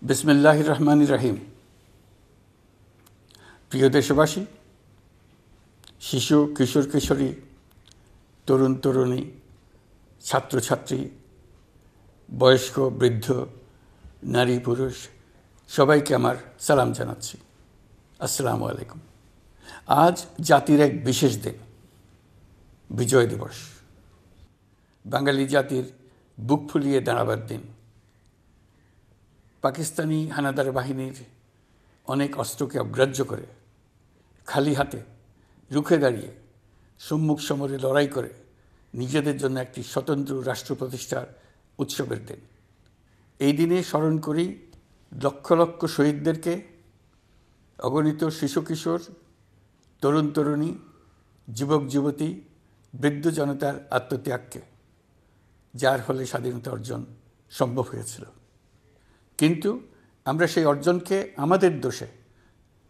বিসমিল্লাহির রহমানির রহিম। প্রিয় দেশবাসী, শিশু, কিশোর কিশোরী, তরুণ তরুণী, ছাত্রছাত্রী, বয়স্ক বৃদ্ধ, নারী পুরুষ সবাইকে আমার সালাম জানাচ্ছি। আসসালামু আলাইকুম। আজ জাতির এক বিশেষ দিন, বিজয় দিবস। বাঙালি জাতির বুক ফুলিয়ে দাঁড়াবার দিন। পাকিস্তানি হানাদার বাহিনীর অনেক অস্ত্রকে অগ্রাহ্য করে খালি হাতে রুখে দাঁড়িয়ে সম্মুখ সমরে লড়াই করে নিজেদের জন্য একটি স্বতন্ত্র রাষ্ট্র প্রতিষ্ঠার উৎসবের দিন। এই দিনে স্মরণ করি লক্ষ লক্ষ শহীদদেরকে, অগণিত শিশু কিশোর, তরুণ তরুণী, যুবক যুবতী, বৃদ্ধ জনতার আত্মত্যাগকে, যার ফলে স্বাধীনতা অর্জন সম্ভব হয়েছিল। কিন্তু আমরা সেই অর্জনকে আমাদের দোষে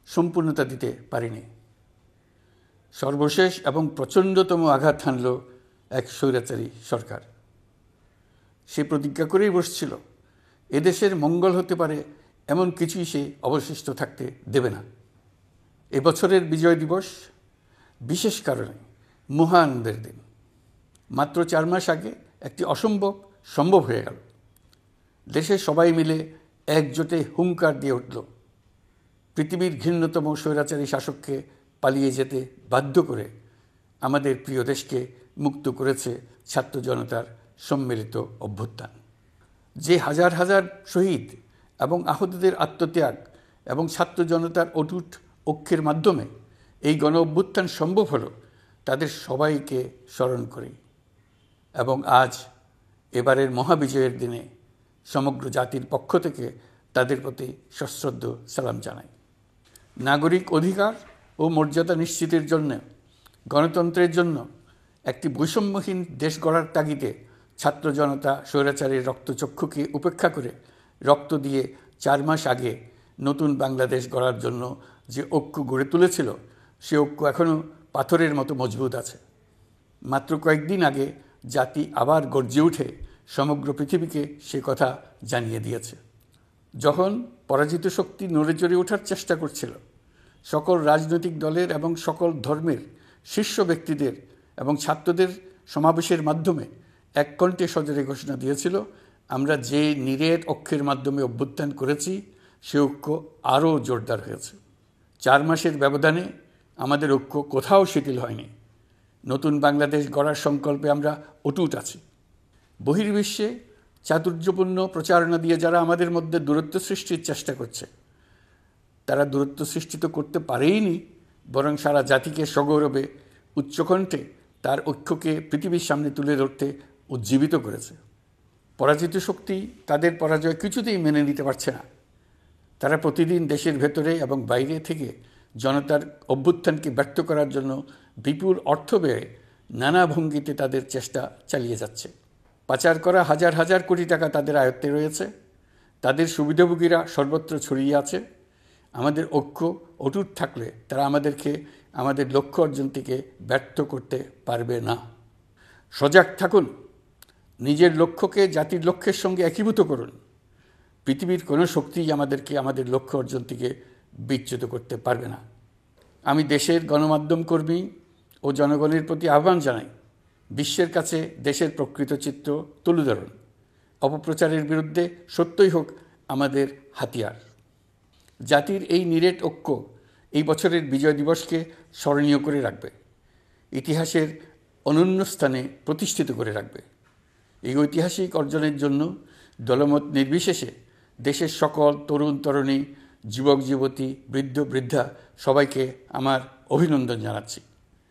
সম্পূর্ণতা দিতে পারিনি। সর্বশেষ এবং প্রচণ্ডতম আঘাত হানল এক স্বৈরাচারী সরকার। সে প্রতিজ্ঞা করেই বসছিল, এদেশের মঙ্গল হতে পারে এমন কিছুই সে অবশিষ্ট থাকতে দেবে না। এবছরের বিজয় দিবস বিশেষ কারণে মহা আনন্দের দিন। মাত্র 4 মাস আগে একটি অসম্ভব সম্ভব হয়ে গেল। দেশের সবাই মিলে একজোটে হুঙ্কার দিয়ে উঠল। পৃথিবীর ঘৃণ্যতম স্বৈরাচারী শাসককে পালিয়ে যেতে বাধ্য করে আমাদের প্রিয় দেশকে মুক্ত করেছে ছাত্র জনতার সম্মিলিত অভ্যুত্থান। যে হাজার হাজার শহীদ এবং আহতদের আত্মত্যাগ এবং ছাত্র জনতার অটুট ঐক্যের মাধ্যমে এই গণ অভ্যুত্থান সম্ভব হলো, তাদের সবাইকে স্মরণ করি এবং আজ এবারের মহাবিজয়ের দিনে সমগ্র জাতির পক্ষ থেকে তাদের প্রতি সশ্রদ্ধ সালাম জানাই। নাগরিক অধিকার ও মর্যাদা নিশ্চিতের জন্য, গণতন্ত্রের জন্য একটি বৈষম্যহীন দেশ গড়ার তাগিদে ছাত্র জনতা স্বৈরাচারীর রক্তচক্ষুকে উপেক্ষা করে রক্ত দিয়ে 4 মাস আগে নতুন বাংলাদেশ গড়ার জন্য যে ঐক্য গড়ে তুলেছিল, সে ঐক্য এখনও পাথরের মতো মজবুত আছে। মাত্র কয়েকদিন আগে জাতি আবার গর্জে উঠে সমগ্র পৃথিবীকে সে কথা জানিয়ে দিয়েছে। যখন পরাজিত শক্তি নড়ে চড়ে ওঠার চেষ্টা করছিল, সকল রাজনৈতিক দলের এবং সকল ধর্মের শীর্ষ ব্যক্তিদের এবং ছাত্রদের সমাবেশের মাধ্যমে এক কণ্ঠে সজোরে ঘোষণা দিয়েছিল, আমরা যে নিরেট ঐক্যের মাধ্যমে অভ্যুত্থান করেছি সে ঐক্য আরও জোরদার হয়েছে। 4 মাসের ব্যবধানে আমাদের ঐক্য কোথাও শিথিল হয়নি। নতুন বাংলাদেশ গড়ার সংকল্পে আমরা অটুট আছি। বহির্বিশ্বে চাতুর্যপূর্ণ প্রচারণা দিয়ে যারা আমাদের মধ্যে দূরত্ব সৃষ্টির চেষ্টা করছে, তারা দূরত্ব সৃষ্টি তো করতে পারেইনি, বরং সারা জাতিকে সগৌরবে উচ্চকণ্ঠে তার ঐক্যকে পৃথিবীর সামনে তুলে ধরতে উজ্জীবিত করেছে। পরাজিত শক্তি তাদের পরাজয় কিছুতেই মেনে নিতে পারছে না। তারা প্রতিদিন দেশের ভেতরে এবং বাইরে থেকে জনতার অভ্যুত্থানকে ব্যর্থ করার জন্য বিপুল অর্থ ব্যয়ে নানা ভঙ্গিতে তাদের চেষ্টা চালিয়ে যাচ্ছে। পাচার করা হাজার হাজার কোটি টাকা তাদের আয়ত্তে রয়েছে। তাদের সুবিধাভোগীরা সর্বত্র ছড়িয়ে আছে। আমাদের ঐক্য অটুট থাকলে তারা আমাদেরকে আমাদের লক্ষ্য অর্জন থেকে ব্যর্থ করতে পারবে না। সজাগ থাকুন, নিজের লক্ষ্যকে জাতির লক্ষ্যের সঙ্গে একীভূত করুন। পৃথিবীর কোনো শক্তিই আমাদেরকে আমাদের লক্ষ্য অর্জন থেকে বিচ্যুত করতে পারবে না। আমি দেশের গণমাধ্যম কর্মী ও জনগণের প্রতি আহ্বান জানাই, বিশ্বের কাছে দেশের প্রকৃত চিত্র তুলে ধরুন। অপপ্রচারের বিরুদ্ধে সত্যই হোক আমাদের হাতিয়ার। জাতির এই নিরেট ঐক্য এই বছরের বিজয় দিবসকে স্মরণীয় করে রাখবে, ইতিহাসের অনন্য স্থানে প্রতিষ্ঠিত করে রাখবে। এই ঐতিহাসিক অর্জনের জন্য দলমত নির্বিশেষে দেশের সকল তরুণ তরুণী, যুবক যুবতী, বৃদ্ধ বৃদ্ধা সবাইকে আমার অভিনন্দন জানাচ্ছি।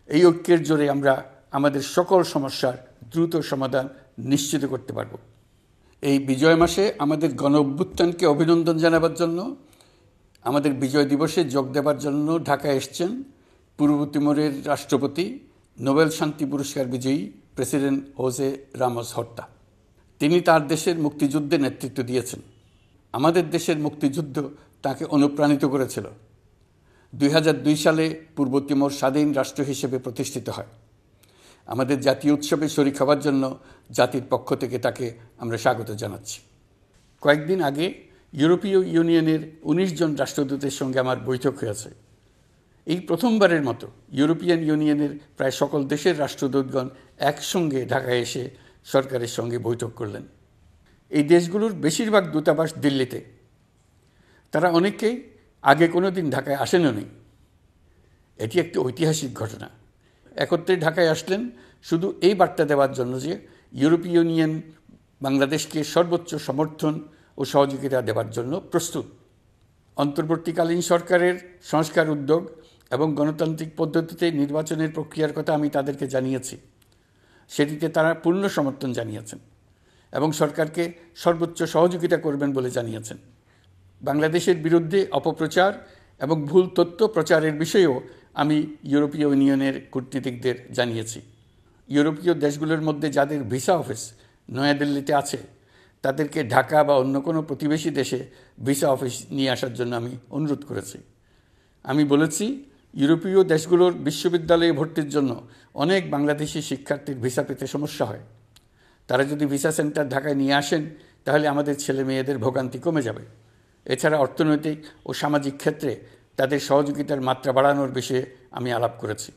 এই ঐক্যের জোরে আমরা আমাদের সকল সমস্যার দ্রুত সমাধান নিশ্চিত করতে পারব। এই বিজয় মাসে আমাদের গণ অভ্যুত্থানকে অভিনন্দন জানাবার জন্য, আমাদের বিজয় দিবসে যোগ দেবার জন্য ঢাকায় এসছেন পূর্ব তিমুরের রাষ্ট্রপতি, নোবেল শান্তি পুরস্কার বিজয়ী প্রেসিডেন্ট হোসে রামোস হর্তা। তিনি তার দেশের মুক্তিযুদ্ধে নেতৃত্ব দিয়েছেন। আমাদের দেশের মুক্তিযুদ্ধ তাকে অনুপ্রাণিত করেছিল। 2002 সালে পূর্ব তিমুর স্বাধীন রাষ্ট্র হিসেবে প্রতিষ্ঠিত হয়। আমাদের জাতীয় উৎসবে শরীক হওয়ার জন্য জাতির পক্ষ থেকে তাকে আমরা স্বাগত জানাচ্ছি। কয়েকদিন আগে ইউরোপীয় ইউনিয়নের ১৯ জন রাষ্ট্রদূতের সঙ্গে আমার বৈঠক হয়েছে। এই প্রথমবারের মতো ইউরোপিয়ান ইউনিয়নের প্রায় সকল দেশের রাষ্ট্রদূতগণ একসঙ্গে ঢাকায় এসে সরকারের সঙ্গে বৈঠক করলেন। এই দেশগুলোর বেশিরভাগ দূতাবাস দিল্লিতে। তারা অনেকেই আগে কোনো দিন ঢাকায় আসেনও নি। এটি একটি ঐতিহাসিক ঘটনা। একত্রে ঢাকায় আসলেন শুধু এই বার্তা দেওয়ার জন্য যে ইউরোপীয় ইউনিয়ন বাংলাদেশকে সর্বোচ্চ সমর্থন ও সহযোগিতা দেওয়ার জন্য প্রস্তুত। অন্তর্বর্তীকালীন সরকারের সংস্কার উদ্যোগ এবং গণতান্ত্রিক পদ্ধতিতে নির্বাচনের প্রক্রিয়ার কথা আমি তাদেরকে জানিয়েছি। সেটিতে তারা পূর্ণ সমর্থন জানিয়েছেন এবং সরকারকে সর্বোচ্চ সহযোগিতা করবেন বলে জানিয়েছেন। বাংলাদেশের বিরুদ্ধে অপপ্রচার এবং ভুল তথ্য প্রচারের বিষয়েও আমি ইউরোপীয় ইউনিয়নের কূটনীতিকদের জানিয়েছি। ইউরোপীয় দেশগুলোর মধ্যে যাদের ভিসা অফিস নয়াদিল্লিতে আছে তাদেরকে ঢাকা বা অন্য কোনো প্রতিবেশী দেশে ভিসা অফিস নিয়ে আসার জন্য আমি অনুরোধ করেছি। আমি বলেছি, ইউরোপীয় দেশগুলোর বিশ্ববিদ্যালয়ে ভর্তির জন্য অনেক বাংলাদেশি শিক্ষার্থীর ভিসা পেতে সমস্যা হয়। তারা যদি ভিসা সেন্টার ঢাকায় নিয়ে আসেন তাহলে আমাদের ছেলে মেয়েদের ভোগান্তি কমে যাবে। এছাড়া অর্থনৈতিক ও সামাজিক ক্ষেত্রে তাদের সহযোগিতার মাত্রা বাড়ানোর বিষয়ে আমি আলাপ করেছি।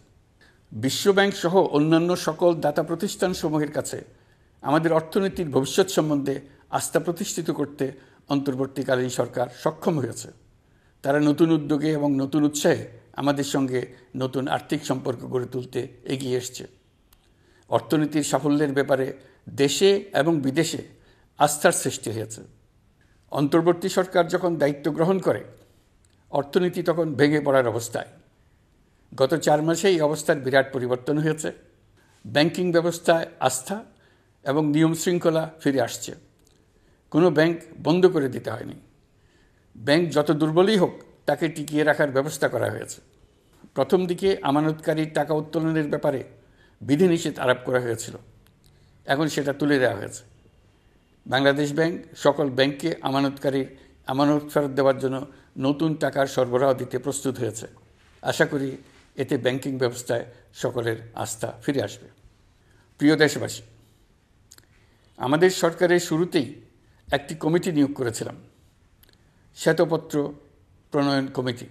বিশ্বব্যাংক সহ অন্যান্য সকল দাতা প্রতিষ্ঠানসমূহের কাছে আমাদের অর্থনীতির ভবিষ্যৎ সম্বন্ধে আস্থা প্রতিষ্ঠিত করতে অন্তর্বর্তীকালীন সরকার সক্ষম হয়েছে। তারা নতুন উদ্যোগে এবং নতুন উৎসাহে আমাদের সঙ্গে নতুন আর্থিক সম্পর্ক গড়ে তুলতে এগিয়ে এসছে। অর্থনীতির সাফল্যের ব্যাপারে দেশে এবং বিদেশে আস্থার সৃষ্টি হয়েছে। অন্তর্বর্তী সরকার যখন দায়িত্ব গ্রহণ করে অর্থনীতি তখন ভেঙে পড়ার অবস্থায়। গত 4 মাসে এই অবস্থার বিরাট পরিবর্তন হয়েছে। ব্যাংকিং ব্যবস্থায় আস্থা এবং নিয়ম শৃঙ্খলা ফিরে আসছে। কোনো ব্যাংক বন্ধ করে দিতে হয়নি। ব্যাংক যত দুর্বলই হোক তাকে টিকিয়ে রাখার ব্যবস্থা করা হয়েছে। প্রথম দিকে আমানতকারীর টাকা উত্তোলনের ব্যাপারে বিধিনিষেধ আরোপ করা হয়েছিল, এখন সেটা তুলে দেওয়া হয়েছে। বাংলাদেশ ব্যাংক সকল ব্যাংককে আমানত ফেরত দেওয়ার জন্য নতুন টাকার সরবরাহ দিতে প্রস্তুত হয়েছে। আশা করি এতে ব্যাংকিং ব্যবস্থায় সকলের আস্থা ফিরে আসবে। প্রিয় দেশবাসী, আমাদের সরকারের শুরুতেই একটি কমিটি নিয়োগ করেছিলাম, শ্বেতপত্র প্রণয়ন কমিটি।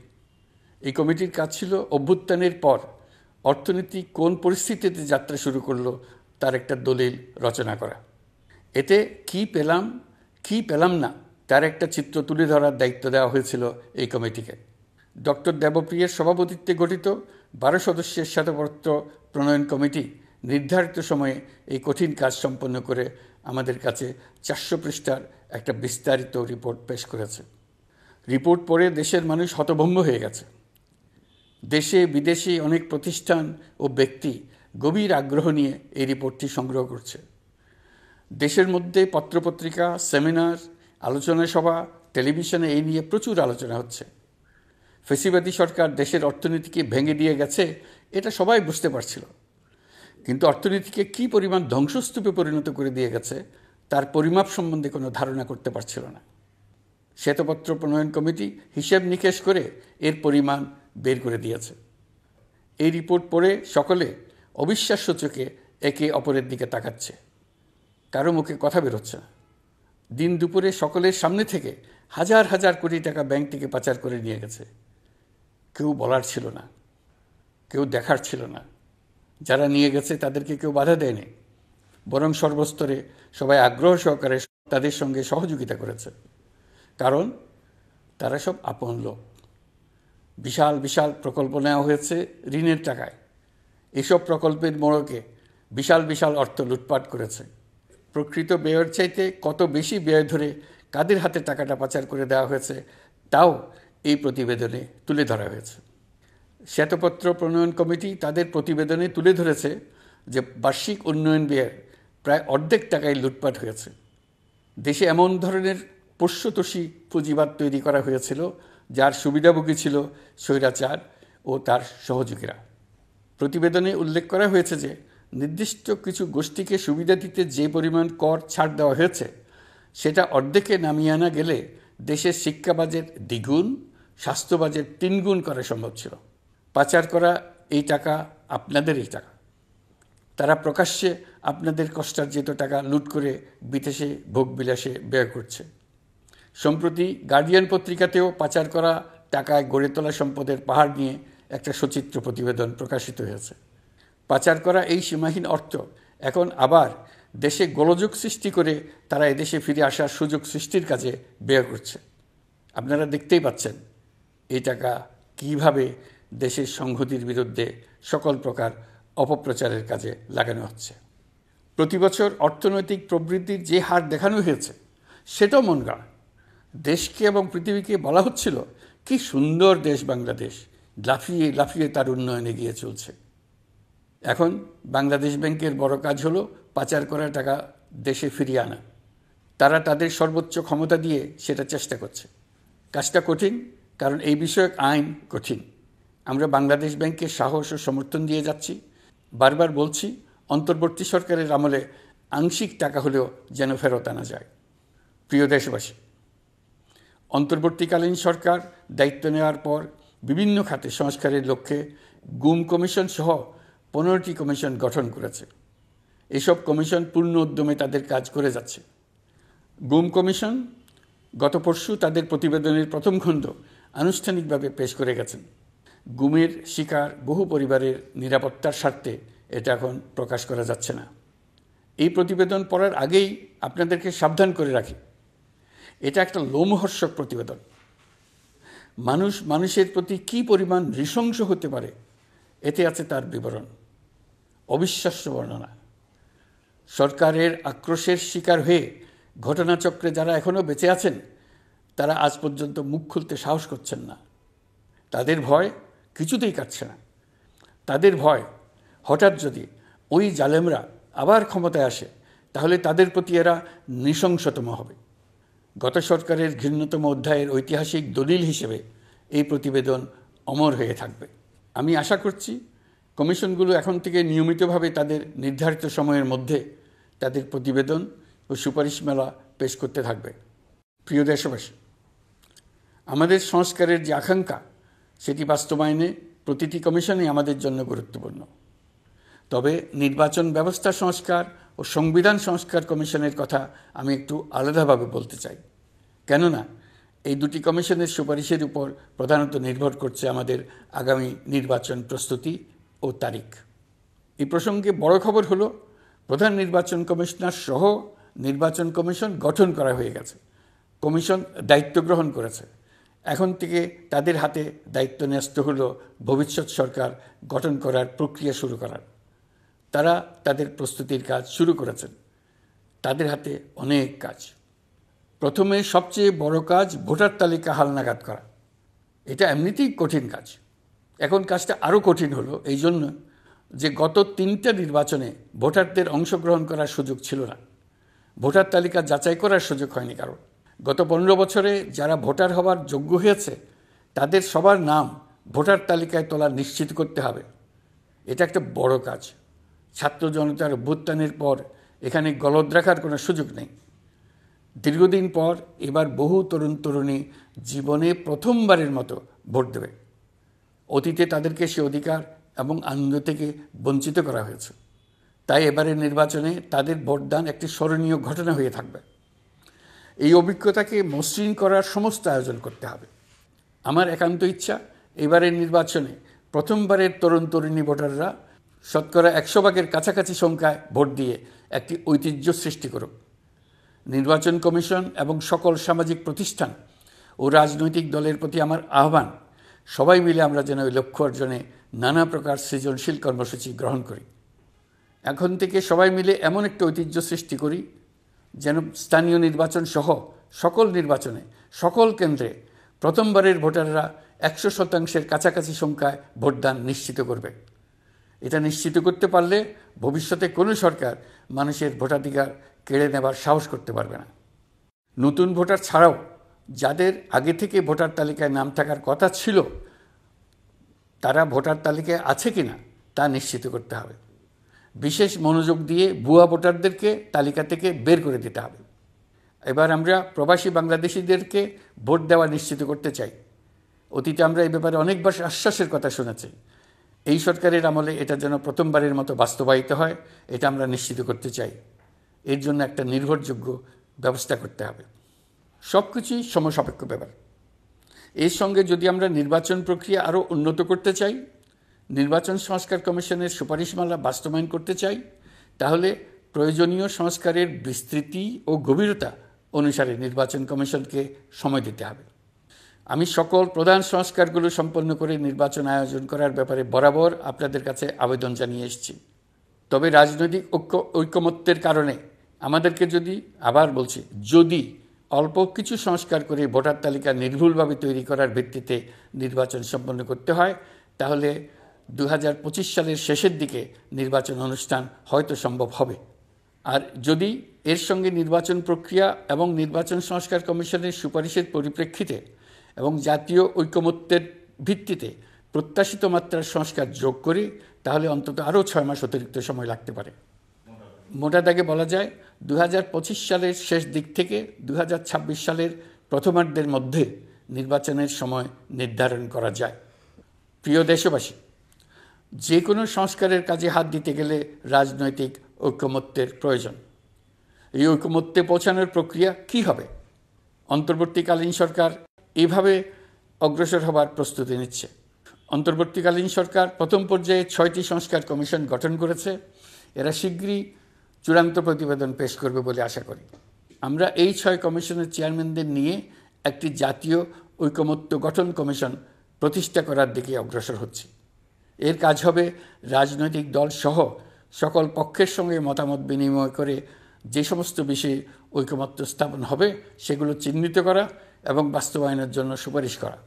এই কমিটির কাজ ছিল অভ্যুত্থানের পর অর্থনীতি কোন পরিস্থিতিতে যাত্রা শুরু করলো তার একটা দলিল রচনা করা। এতে কি পেলাম না তার একটা চিত্র তুলে ধরার দায়িত্ব দেওয়া হয়েছিল এই কমিটিকে। ডক্টর দেবপ্রিয়ের সভাপতিত্বে গঠিত 12 সদস্যের শ্বেতপত্র প্রণয়ন কমিটি নির্ধারিত সময়ে এই কঠিন কাজ সম্পন্ন করে আমাদের কাছে 400 পৃষ্ঠার একটা বিস্তারিত রিপোর্ট পেশ করেছে। রিপোর্ট পড়ে দেশের মানুষ হতভম্ব হয়ে গেছে। দেশে বিদেশে অনেক প্রতিষ্ঠান ও ব্যক্তি গভীর আগ্রহ নিয়ে এই রিপোর্টটি সংগ্রহ করছে। দেশের মধ্যে পত্রপত্রিকা, সেমিনার, আলোচনা সভা, টেলিভিশনে এই নিয়ে প্রচুর আলোচনা হচ্ছে। ফ্যাসিবাদী সরকার দেশের অর্থনীতিকে ভেঙে দিয়ে গেছে এটা সবাই বুঝতে পারছিল, কিন্তু অর্থনীতিকে কী পরিমাণ ধ্বংসস্তূপে পরিণত করে দিয়ে গেছে তার পরিমাপ সম্বন্ধে কোনো ধারণা করতে পারছিল না। শ্বেতপত্র প্রণয়ন কমিটি হিসেব নিকেশ করে এর পরিমাণ বের করে দিয়েছে। এই রিপোর্ট পড়ে সকলে অবিশ্বাস্য চোখে একে অপরের দিকে তাকাচ্ছে। কারো মুখে কথা বেরোচ্ছে না। দিন দুপুরে সকলের সামনে থেকে হাজার হাজার কোটি টাকা ব্যাংক থেকে পাচার করে নিয়ে গেছে। কেউ বলার ছিল না, কেউ দেখার ছিল না। যারা নিয়ে গেছে তাদেরকে কেউ বাধা দেয়নি, বরং সর্বস্তরে সবাই আগ্রহ সহকারে তাদের সঙ্গে সহযোগিতা করেছে। কারণ তারা সব আপন লোক। বিশাল বিশাল প্রকল্প নেওয়া হয়েছে ঋণের টাকায়। এসব প্রকল্পের মোড়কে বিশাল বিশাল অর্থ লুটপাট করেছে। প্রকৃত ব্যয়ের চাইতে কত বেশি ব্যয় ধরে কাদের হাতে টাকাটা পাচার করে দেওয়া হয়েছে তাও এই প্রতিবেদনে তুলে ধরা হয়েছে। শ্বেতপত্র প্রণয়ন কমিটি তাদের প্রতিবেদনে তুলে ধরেছে যে বার্ষিক উন্নয়ন ব্যয়ের প্রায় অর্ধেক টাকায় লুটপাট হয়েছে। দেশে এমন ধরনের পোষ্যতোষী পুঁজিবাদ তৈরি করা হয়েছিল যার সুবিধাভোগী ছিল স্বৈরাচার ও তার সহযোগীরা। প্রতিবেদনে উল্লেখ করা হয়েছে যে নির্দিষ্ট কিছু গোষ্ঠীকে সুবিধা দিতে যে পরিমাণ কর ছাড় দেওয়া হয়েছে সেটা অর্ধেকে নামিয়ে আনা গেলে দেশের শিক্ষা বাজেট দ্বিগুণ, স্বাস্থ্য বাজেট 3 গুণ করা সম্ভব ছিল। পাচার করা এই টাকা আপনাদেরই টাকা। তারা প্রকাশ্যে আপনাদের কষ্টার্জিত টাকা লুট করে বিদেশে ভোগবিলাসে ব্যয় করছে। সম্প্রতি গার্ডিয়ান পত্রিকাতেও পাচার করা টাকায় গড়ে তোলা সম্পদের পাহাড় নিয়ে একটা সচিত্র প্রতিবেদন প্রকাশিত হয়েছে। পাচার করা এই সীমাহীন অর্থ এখন আবার দেশে গোলযোগ সৃষ্টি করে তারা এদেশে ফিরে আসার সুযোগ সৃষ্টির কাজে ব্যয় করছে। আপনারা দেখতেই পাচ্ছেন এই টাকা কীভাবে দেশের সংহতির বিরুদ্ধে সকল প্রকার অপপ্রচারের কাজে লাগানো হচ্ছে। প্রতি বছর অর্থনৈতিক প্রবৃদ্ধির যে হার দেখানো হয়েছে সেটাও মন গড়া। দেশকে এবং পৃথিবীকে বলা হচ্ছিল কি সুন্দর দেশ বাংলাদেশ, লাফিয়ে লাফিয়ে তার উন্নয়নে এগিয়ে চলছে। এখন বাংলাদেশ ব্যাংকের বড় কাজ হলো পাচার করা টাকা দেশে ফিরিয়ে আনা। তারা তাদের সর্বোচ্চ ক্ষমতা দিয়ে সেটা চেষ্টা করছে। কাজটা কঠিন, কারণ এই বিষয়ক আইন কঠিন। আমরা বাংলাদেশ ব্যাংককে সাহস ও সমর্থন দিয়ে যাচ্ছি। বারবার বলছি, অন্তর্বর্তী সরকারের আমলে আংশিক টাকা হলেও যেন ফেরত আনা যায়। প্রিয় দেশবাসী, অন্তর্বর্তীকালীন সরকার দায়িত্ব নেওয়ার পর বিভিন্ন খাতে সংস্কারের লক্ষ্যে গুম কমিশন সহ 15টি কমিশন গঠন করেছে। এসব কমিশন পূর্ণ উদ্যমে তাদের কাজ করে যাচ্ছে। গুম কমিশন গত পরশু তাদের প্রতিবেদনের প্রথম খণ্ড আনুষ্ঠানিকভাবে পেশ করে গেছেন। গুমের শিকার বহু পরিবারের নিরাপত্তার স্বার্থে এটা এখন প্রকাশ করা যাচ্ছে না। এই প্রতিবেদন পড়ার আগেই আপনাদেরকে সাবধান করে রাখি, এটা একটা লোমহর্ষক প্রতিবেদন। মানুষ মানুষের প্রতি কী পরিমাণ নৃশংস হতে পারে এতে আছে তার বিবরণ। অবিশ্বাস্য বর্ণনা। সরকারের আক্রোশের শিকার হয়ে ঘটনাচক্রে যারা এখনও বেঁচে আছেন তারা আজ পর্যন্ত মুখ খুলতে সাহস করছেন না। তাদের ভয় কিছুতেই কাটছে না। তাদের ভয় হঠাৎ যদি ওই জালেমরা আবার ক্ষমতায় আসে তাহলে তাদের প্রতি এরা নৃশংসতম হবে। গত সরকারের ঘৃণ্যতম অধ্যায়ের ঐতিহাসিক দলিল হিসেবে এই প্রতিবেদন অমর হয়ে থাকবে। আমি আশা করছি কমিশনগুলো এখন থেকে নিয়মিতভাবে তাদের নির্ধারিত সময়ের মধ্যে তাদের প্রতিবেদন ও সুপারিশমালা পেশ করতে থাকবে। প্রিয় দেশবাসী, আমাদের সংস্কারের যে আকাঙ্ক্ষা সেটি বাস্তবায়নে প্রতিটি কমিশনই আমাদের জন্য গুরুত্বপূর্ণ। তবে নির্বাচন ব্যবস্থা সংস্কার ও সংবিধান সংস্কার কমিশনের কথা আমি একটু আলাদাভাবে বলতে চাই। কেননা এই দুটি কমিশনের সুপারিশের উপর প্রধানত নির্ভর করছে আমাদের আগামী নির্বাচন প্রস্তুতি ও তারিখ। এই প্রসঙ্গে বড় খবর হলো প্রধান নির্বাচন কমিশনার সহ নির্বাচন কমিশন গঠন করা হয়ে গেছে। কমিশন দায়িত্ব গ্রহণ করেছে। এখন থেকে তাদের হাতে দায়িত্ব ন্যস্ত হলো ভবিষ্যৎ সরকার গঠন করার প্রক্রিয়া শুরু করার। তারা তাদের প্রস্তুতির কাজ শুরু করেছেন। তাদের হাতে অনেক কাজ। প্রথমে সবচেয়ে বড় কাজ ভোটার তালিকা হালনাগাদ করা। এটা এমনিতেই কঠিন কাজ। এখন কাজটা আরও কঠিন হলো এই জন্য যে গত 3টা নির্বাচনে ভোটারদের অংশগ্রহণ করার সুযোগ ছিল না। ভোটার তালিকা যাচাই করার সুযোগ হয়নি কারো। গত 15 বছরে যারা ভোটার হওয়ার যোগ্য হয়েছে তাদের সবার নাম ভোটার তালিকায় তোলা নিশ্চিত করতে হবে। এটা একটা বড় কাজ। ছাত্র জনতার অভ্যুত্থানের পর এখানে গলদ রাখার কোনো সুযোগ নেই। দীর্ঘদিন পর এবার বহু তরুণ তরুণী জীবনে প্রথমবারের মতো ভোট দেবে। অতীতে তাদেরকে সে অধিকার এবং আনন্দ থেকে বঞ্চিত করা হয়েছে। তাই এবারের নির্বাচনে তাদের ভোটদান একটি স্মরণীয় ঘটনা হয়ে থাকবে। এই অভিজ্ঞতাকে মসৃণ করার সমস্ত আয়োজন করতে হবে। আমার একান্ত ইচ্ছা এবারের নির্বাচনে প্রথমবারের তরুণ তরুণী ভোটাররা শতকরা 100 ভাগের কাছাকাছি সংখ্যায় ভোট দিয়ে একটি ঐতিহ্য সৃষ্টি করুক। নির্বাচন কমিশন এবং সকল সামাজিক প্রতিষ্ঠান ও রাজনৈতিক দলের প্রতি আমার আহ্বান, সবাই মিলে আমরা যেন ওই লক্ষ্য অর্জনে নানা প্রকার সৃজনশীল কর্মসূচি গ্রহণ করি। এখন থেকে সবাই মিলে এমন একটা ঐতিহ্য সৃষ্টি করি যেন স্থানীয় নির্বাচন সহ সকল নির্বাচনে সকল কেন্দ্রে প্রথমবারের ভোটাররা 100% কাছাকাছি সংখ্যায় ভোটদান নিশ্চিত করবে। এটা নিশ্চিত করতে পারলে ভবিষ্যতে কোনো সরকার মানুষের ভোটাধিকার কেড়ে নেবার সাহস করতে পারবে না। নতুন ভোটার ছাড়াও যাদের আগে থেকে ভোটার তালিকায় নাম থাকার কথা ছিল তারা ভোটার তালিকায় আছে কিনা তা নিশ্চিত করতে হবে। বিশেষ মনোযোগ দিয়ে ভুয়া ভোটারদেরকে তালিকা থেকে বের করে দিতে হবে। এবার আমরা প্রবাসী বাংলাদেশিদেরকে ভোট দেওয়া নিশ্চিত করতে চাই। অতীতে আমরা এই ব্যাপারে অনেকবার আশ্বাসের কথা শুনেছি। এই সরকারের আমলে এটা যেন প্রথমবারের মতো বাস্তবায়িত হয়, এটা আমরা নিশ্চিত করতে চাই। এর জন্য একটা নির্ভরযোগ্য ব্যবস্থা করতে হবে। সব কিছুই সমসাপেক্ষ ব্যাপার। এর সঙ্গে যদি আমরা নির্বাচন প্রক্রিয়া আরও উন্নত করতে চাই, নির্বাচন সংস্কার কমিশনের সুপারিশমালা বাস্তবায়ন করতে চাই, তাহলে প্রয়োজনীয় সংস্কারের বিস্তৃতি ও গভীরতা অনুসারে নির্বাচন কমিশনকে সময় দিতে হবে। আমি সকল প্রধান সংস্কারগুলো সম্পন্ন করে নির্বাচন আয়োজন করার ব্যাপারে বরাবর আপনাদের কাছে আবেদন জানিয়ে এসেছি। তবে রাজনৈতিক ঐকমত্যের কারণে আমাদেরকে আবার বলছি, যদি অল্প কিছু সংস্কার করে ভোটার তালিকা নির্ভুলভাবে তৈরি করার ভিত্তিতে নির্বাচন সম্পন্ন করতে হয়, তাহলে 2025 সালের শেষের দিকে নির্বাচন অনুষ্ঠান হয়তো সম্ভব হবে। আর যদি এর সঙ্গে নির্বাচন প্রক্রিয়া এবং নির্বাচন সংস্কার কমিশনের সুপারিশের পরিপ্রেক্ষিতে এবং জাতীয় ঐকমত্যের ভিত্তিতে প্রত্যাশিত মাত্রার সংস্কার যোগ করি, তাহলে অন্তত আরও 6 মাস অতিরিক্ত সময় লাগতে পারে। মোটা দাগে বলা যায় 2025 সালের শেষ দিক থেকে 2026 সালের প্রথমার্ধের মধ্যে নির্বাচনের সময় নির্ধারণ করা যায়। প্রিয় দেশবাসী, যে কোনো সংস্কারের কাজে হাত দিতে গেলে রাজনৈতিক ঐকমত্যের প্রয়োজন। এই ঐকমত্যে পৌঁছানোর প্রক্রিয়া কী হবে? অন্তর্বর্তীকালীন সরকার এভাবে অগ্রসর হবার প্রস্তুতি নিচ্ছে। অন্তর্বর্তীকালীন সরকার প্রথম পর্যায়ে 6টি সংস্কার কমিশন গঠন করেছে। এরা শীঘ্রই চূড়ান্ত প্রতিবেদন পেশ করবে বলে আশা করি। আমরা এই 6 কমিশনের চেয়ারম্যানদের নিয়ে একটি জাতীয় ঐকমত্য গঠন কমিশন প্রতিষ্ঠা করার দিকে অগ্রসর হচ্ছি। এর কাজ হবে রাজনৈতিক দল সহ সকল পক্ষের সঙ্গে মতামত বিনিময় করে যে সমস্ত বিষয়ে ঐকমত্য স্থাপন হবে সেগুলো চিহ্নিত করা এবং বাস্তবায়নের জন্য সুপারিশ করা।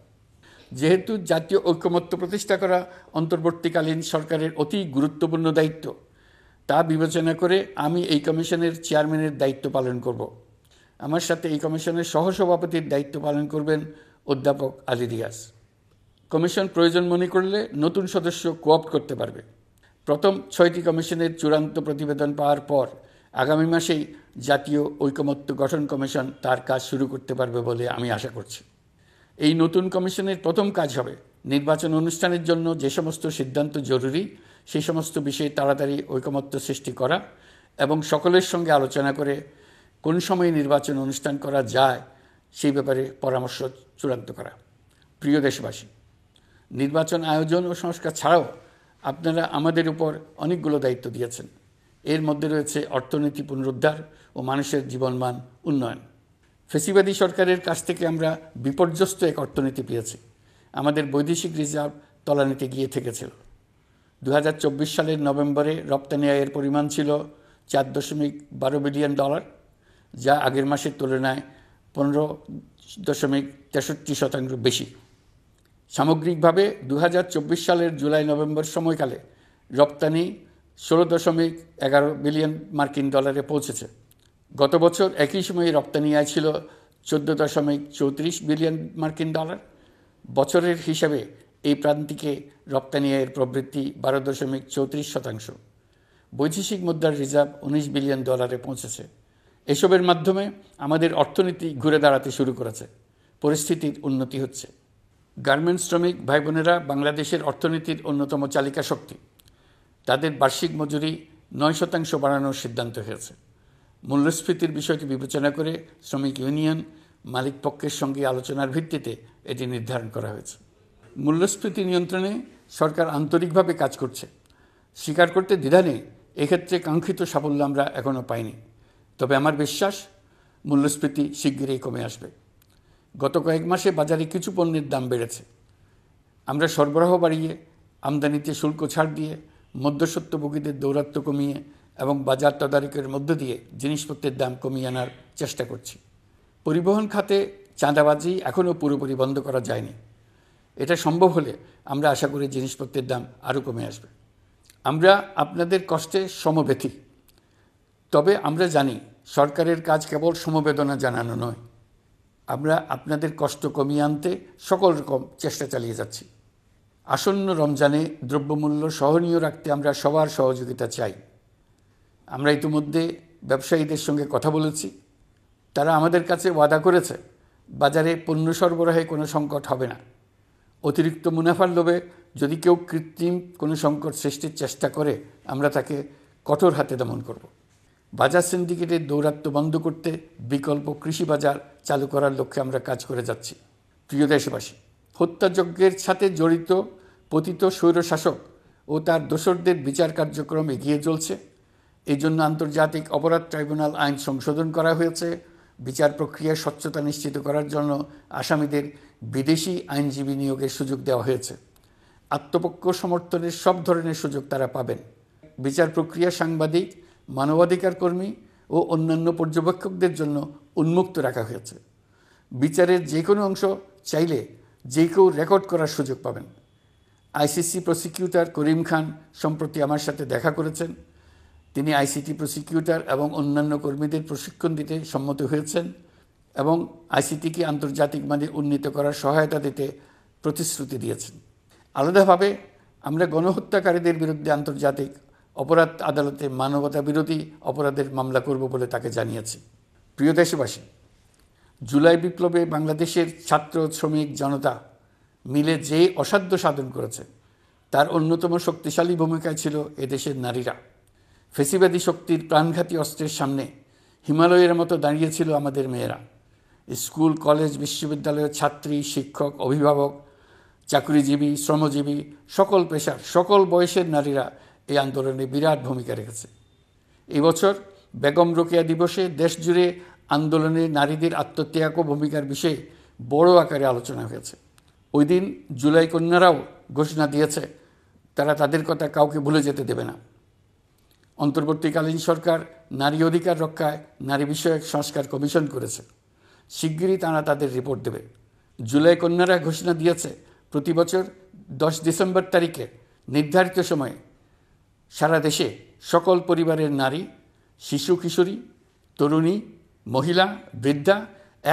যেহেতু জাতীয় ঐকমত্য প্রতিষ্ঠা করা অন্তর্বর্তীকালীন সরকারের অতি গুরুত্বপূর্ণ দায়িত্ব, তা বিবেচনা করে আমি এই কমিশনের চেয়ারম্যানের দায়িত্ব পালন করব। আমার সাথে এই কমিশনের সহসভাপতির দায়িত্ব পালন করবেন অধ্যাপক আলী রিয়াজ। কমিশন প্রয়োজন মনে করলে নতুন সদস্য কোঅপ্ট করতে পারবে। প্রথম 6টি কমিশনের চূড়ান্ত প্রতিবেদন পাওয়ার পর আগামী মাসেই জাতীয় ঐকমত্য গঠন কমিশন তার কাজ শুরু করতে পারবে বলে আমি আশা করছি। এই নতুন কমিশনের প্রথম কাজ হবে নির্বাচন অনুষ্ঠানের জন্য যে সমস্ত সিদ্ধান্ত জরুরি সেই সমস্ত বিষয়ে তাড়াতাড়ি ঐকমত্য সৃষ্টি করা এবং সকলের সঙ্গে আলোচনা করে কোন সময়ে নির্বাচন অনুষ্ঠান করা যায় সেই ব্যাপারে পরামর্শ চূড়ান্ত করা। প্রিয় দেশবাসী, নির্বাচন আয়োজন ও সংস্কার ছাড়াও আপনারা আমাদের উপর অনেকগুলো দায়িত্ব দিয়েছেন। এর মধ্যে রয়েছে অর্থনীতি পুনরুদ্ধার ও মানুষের জীবনমান উন্নয়ন। ফ্যাসিবাদী সরকারের কাছ থেকে আমরা বিপর্যস্ত এক অর্থনীতি পেয়েছি। আমাদের বৈদেশিক রিজার্ভ তলানিতে গিয়ে ঠেকেছিল। 2024 সালের নভেম্বরে রপ্তানি আয়ের পরিমাণ ছিল $4.12 বিলিয়ন, যা আগের মাসের তুলনায় 15.63% বেশি। সামগ্রিকভাবে 2024 সালের জুলাই নভেম্বর সময়কালে রপ্তানি $16.11 বিলিয়ন মার্কিন ডলারে পৌঁছেছে। গত বছর একই সময়ে রপ্তানি আয় ছিল $14.34 বিলিয়ন মার্কিন ডলার। বছরের হিসাবে এই প্রান্তিকে রপ্তানি আয়ের প্রবৃদ্ধি 12.34%। বৈদেশিক মুদ্রার রিজার্ভ $19 বিলিয়ন পৌঁছেছে। এসবের মাধ্যমে আমাদের অর্থনীতি ঘুরে দাঁড়াতে শুরু করেছে। পরিস্থিতির উন্নতি হচ্ছে। গার্মেন্টস শ্রমিক ভাই বোনেরা বাংলাদেশের অর্থনীতির অন্যতম চালিকা শক্তি। তাদের বার্ষিক মজুরি 9% বাড়ানোর সিদ্ধান্ত হয়েছে। মূল্যস্ফীতির বিষয়টি বিবেচনা করে শ্রমিক ইউনিয়ন মালিক পক্ষের সঙ্গে আলোচনার ভিত্তিতে এটি নির্ধারণ করা হয়েছে। মূল্যস্ফীতি নিয়ন্ত্রণে সরকার আন্তরিকভাবে কাজ করছে। স্বীকার করতে দ্বিধা নেই, এক্ষেত্রে কাঙ্ক্ষিত সাফল্য আমরা এখনও পাইনি। তবে আমার বিশ্বাস মূল্যস্ফীতি শিগগিরই কমে আসবে। গত কয়েক মাসে বাজারে কিছু পণ্যের দাম বেড়েছে। আমরা সরবরাহ বাড়িয়ে, আমদানিতে শুল্ক ছাড় দিয়ে, মধ্যস্বত্বভোগীদের দৌরাত্ম্য কমিয়ে এবং বাজার তদারকির মধ্য দিয়ে জিনিসপত্রের দাম কমিয়ে আনার চেষ্টা করছি। পরিবহন খাতে চাঁদাবাজি এখনও পুরোপুরি বন্ধ করা যায়নি। এটা সম্ভব হলে আমরা আশা করি জিনিসপত্রের দাম আরও কমে আসবে। আমরা আপনাদের কষ্টে সমব্যথী। তবে আমরা জানি সরকারের কাজ কেবল সমবেদনা জানানো নয়। আমরা আপনাদের কষ্ট কমিয়ে আনতে সকল রকম চেষ্টা চালিয়ে যাচ্ছি। আসন্ন রমজানে দ্রব্যমূল্য সহনীয় রাখতে আমরা সবার সহযোগিতা চাই। আমরা ইতিমধ্যে ব্যবসায়ীদের সঙ্গে কথা বলেছি। তারা আমাদের কাছে ওয়াদা করেছে বাজারে পণ্য সরবরাহে কোনো সংকট হবে না। অতিরিক্ত মুনাফার লোভে যদি কেউ কৃত্রিম কোনো সংকট সৃষ্টির চেষ্টা করে আমরা তাকে কঠোর হাতে দমন করব। বাজার সিন্ডিকেটের দৌরাত্ম্য বন্ধ করতে বিকল্প কৃষি বাজার চালু করার লক্ষ্যে আমরা কাজ করে যাচ্ছি। প্রিয় দেশবাসী, হত্যাযজ্ঞের সাথে জড়িত পতিত স্বৈরশাসক ও তার দোসরদের বিচার কার্যক্রম এগিয়ে চলছে। এই জন্য আন্তর্জাতিক অপরাধ ট্রাইব্যুনাল আইন সংশোধন করা হয়েছে। বিচার প্রক্রিয়ার স্বচ্ছতা নিশ্চিত করার জন্য আসামিদের বিদেশি আইনজীবী নিয়োগের সুযোগ দেওয়া হয়েছে। আত্মপক্ষ সমর্থনের সব ধরনের সুযোগ তারা পাবেন। বিচার প্রক্রিয়া সাংবাদিক, মানবাধিকার কর্মী ও অন্যান্য পর্যবেক্ষকদের জন্য উন্মুক্ত রাখা হয়েছে। বিচারের যে কোনো অংশ চাইলে যে কেউ রেকর্ড করার সুযোগ পাবেন। আইসিসি প্রসিকিউটর করিম খান সম্প্রতি আমার সাথে দেখা করেছেন। তিনি আইসিটি প্রসিকিউটর এবং অন্যান্য কর্মীদের প্রশিক্ষণ দিতে সম্মত হয়েছেন এবং আইসিটিকে আন্তর্জাতিক মানে উন্নীত করার সহায়তা দিতে প্রতিশ্রুতি দিয়েছেন। আলাদাভাবে আমরা গণহত্যাকারীদের বিরুদ্ধে আন্তর্জাতিক অপরাধ আদালতে মানবতা বিরোধী অপরাধের মামলা করব বলে তাকে জানিয়েছি। প্রিয় দেশবাসী, জুলাই বিপ্লবে বাংলাদেশের ছাত্র শ্রমিক জনতা মিলে যে অসাধ্য সাধন করেছে তার অন্যতম শক্তিশালী ভূমিকায় ছিল এদেশের নারীরা। ফেসিবাদী শক্তির প্রাণঘাতী অস্ত্রের সামনে হিমালয়ের মতো দাঁড়িয়েছিল আমাদের মেয়েরা। স্কুল, কলেজ, বিশ্ববিদ্যালয়ের ছাত্রী, শিক্ষক, অভিভাবক, চাকরিজীবী, শ্রমজীবী, সকল পেশার, সকল বয়সের নারীরা এই আন্দোলনে বিরাট ভূমিকা রেখেছে। এই বছর বেগম রোকেয়া দিবসে দেশজুড়ে আন্দোলনে নারীদের আত্মত্যাগ ও ভূমিকার বিষয়ে বড় আকারে আলোচনা হয়েছে। ওই দিন জুলাই কন্যারাও ঘোষণা দিয়েছে তারা তাদের কথা কাউকে ভুলে যেতে দেবে না। অন্তর্বর্তীকালীন সরকার নারী অধিকার রক্ষায় নারী বিষয়ক সংস্কার কমিশন করেছে। শিগগিরই তারা তাদের রিপোর্ট দেবে। জুলাই কন্যারা ঘোষণা দিয়েছে প্রতি বছর 10 ডিসেম্বর তারিখে নির্ধারিত সময়ে সারা দেশে সকল পরিবারের নারী, শিশু, কিশোরী, তরুণী, মহিলা, বৃদ্ধা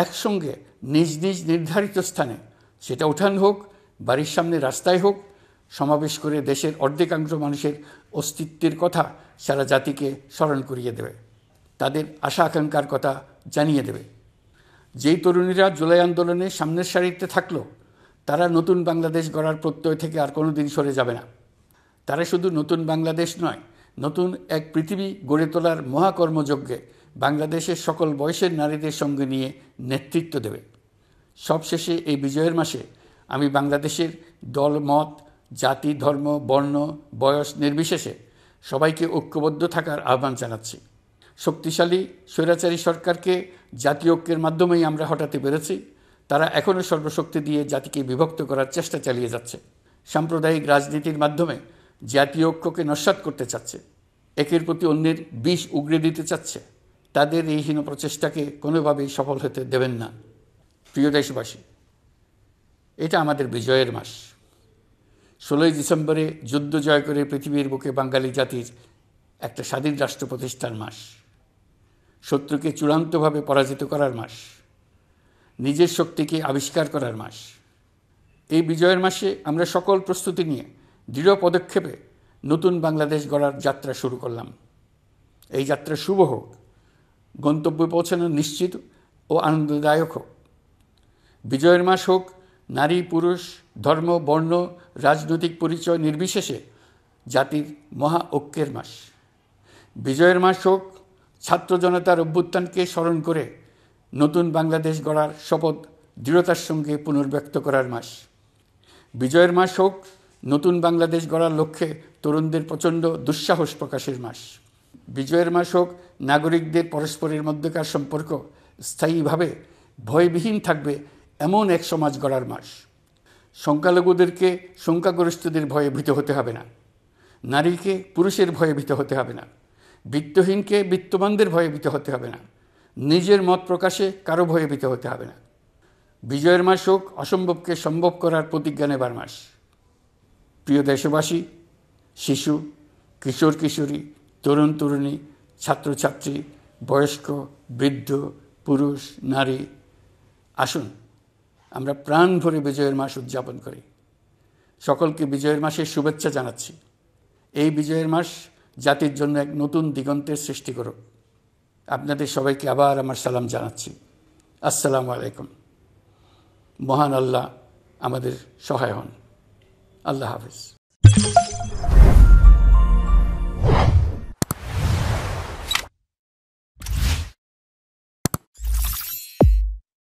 একসঙ্গে নিজ নিজ নির্ধারিত স্থানে, সেটা উঠান হোক, বাড়ির সামনে রাস্তায় হোক, সমাবেশ করে দেশের অর্ধেকাংশ মানুষের অস্তিত্বের কথা সারা জাতিকে স্মরণ করিয়ে দেবে, তাদের আশা আকাঙ্ক্ষার কথা জানিয়ে দেবে। যেই তরুণীরা জুলাই আন্দোলনে সামনের সারিতে থাকলো তারা নতুন বাংলাদেশ গড়ার প্রত্যয় থেকে আর কোনো দিন সরে যাবে না। তারা শুধু নতুন বাংলাদেশ নয়, নতুন এক পৃথিবী গড়ে তোলার মহাকর্মযজ্ঞে বাংলাদেশের সকল বয়সের নারীদের সঙ্গে নিয়ে নেতৃত্ব দেবে। সবশেষে এই বিজয়ের মাসে আমি বাংলাদেশের দল, মত, জাতি, ধর্ম, বর্ণ, বয়স নির্বিশেষে সবাইকে ঐক্যবদ্ধ থাকার আহ্বান জানাচ্ছি। শক্তিশালী স্বৈরাচারী সরকারকে জাতীয় ঐক্যের মাধ্যমেই আমরা হটাতে পেরেছি। তারা এখনও সর্বশক্তি দিয়ে জাতিকে বিভক্ত করার চেষ্টা চালিয়ে যাচ্ছে। সাম্প্রদায়িক রাজনীতির মাধ্যমে জাতীয় ঐক্যকে নস্যাৎ করতে চাচ্ছে, একের প্রতি অন্যের বিষ উগড়ে দিতে চাচ্ছে। তাদের এই হীন প্রচেষ্টাকে কোনোভাবেই সফল হতে দেবেন না। প্রিয় দেশবাসী, এটা আমাদের বিজয়ের মাস। 16ই ডিসেম্বরে যুদ্ধ জয় করে পৃথিবীর বুকে বাঙালি জাতির একটা স্বাধীন রাষ্ট্র প্রতিষ্ঠার মাস, শত্রুকে চূড়ান্তভাবে পরাজিত করার মাস, নিজের শক্তিকে আবিষ্কার করার মাস। এই বিজয়ের মাসে আমরা সকল প্রস্তুতি নিয়ে দৃঢ় পদক্ষেপে নতুন বাংলাদেশ গড়ার যাত্রা শুরু করলাম। এই যাত্রা শুভ হোক, গন্তব্যে পৌঁছানো নিশ্চিত ও আনন্দদায়ক হোক। বিজয়ের মাস হোক নারী, পুরুষ, ধর্ম, বর্ণ, রাজনৈতিক পরিচয় নির্বিশেষে জাতির মহা ঐক্যের মাস। বিজয়ের মাস হোক ছাত্র জনতার অভ্যুত্থানকে স্মরণ করে নতুন বাংলাদেশ গড়ার শপথ দৃঢ়তার সঙ্গে পুনর্ব্যক্ত করার মাস। বিজয়ের মাস হোক নতুন বাংলাদেশ গড়ার লক্ষ্যে তরুণদের প্রচণ্ড দুঃসাহস প্রকাশের মাস। বিজয়ের মাস হোক নাগরিকদের পরস্পরের মধ্যকার সম্পর্ক স্থায়ীভাবে ভয়বিহীন থাকবে এমন এক সমাজ গড়ার মাস। সংখ্যালঘুদেরকে সংখ্যাগরিষ্ঠদের ভয়ে ভীত হতে হবে না, নারীকে পুরুষের ভয়ে ভীত হতে হবে না, বিত্তহীনকে বিত্তবানদের ভয়ে ভীত হতে হবে না, নিজের মত প্রকাশে কারো ভয়ে ভীত হতে হবে না। বিজয়ের মাস হোক অসম্ভবকে সম্ভব করার প্রতিজ্ঞা নেবার মাস। প্রিয় দেশবাসী, শিশু, কিশোর কিশোরী, তরুণ তরুণী, ছাত্রছাত্রী, বয়স্ক, বৃদ্ধ, পুরুষ, নারী, আসুন আমরা প্রাণ ভরে বিজয়ের মাস উদযাপন করি। সকলকে বিজয়ের মাসের শুভেচ্ছা জানাচ্ছি। এই বিজয়ের মাস জাতির জন্য এক নতুন দিগন্তের সৃষ্টি করুক। আপনাদের সবাইকে আবার আমার সালাম জানাচ্ছি। আসসালামু আলাইকুম। মহান আল্লাহ আমাদের সহায় হন। আল্লাহ হাফেজ।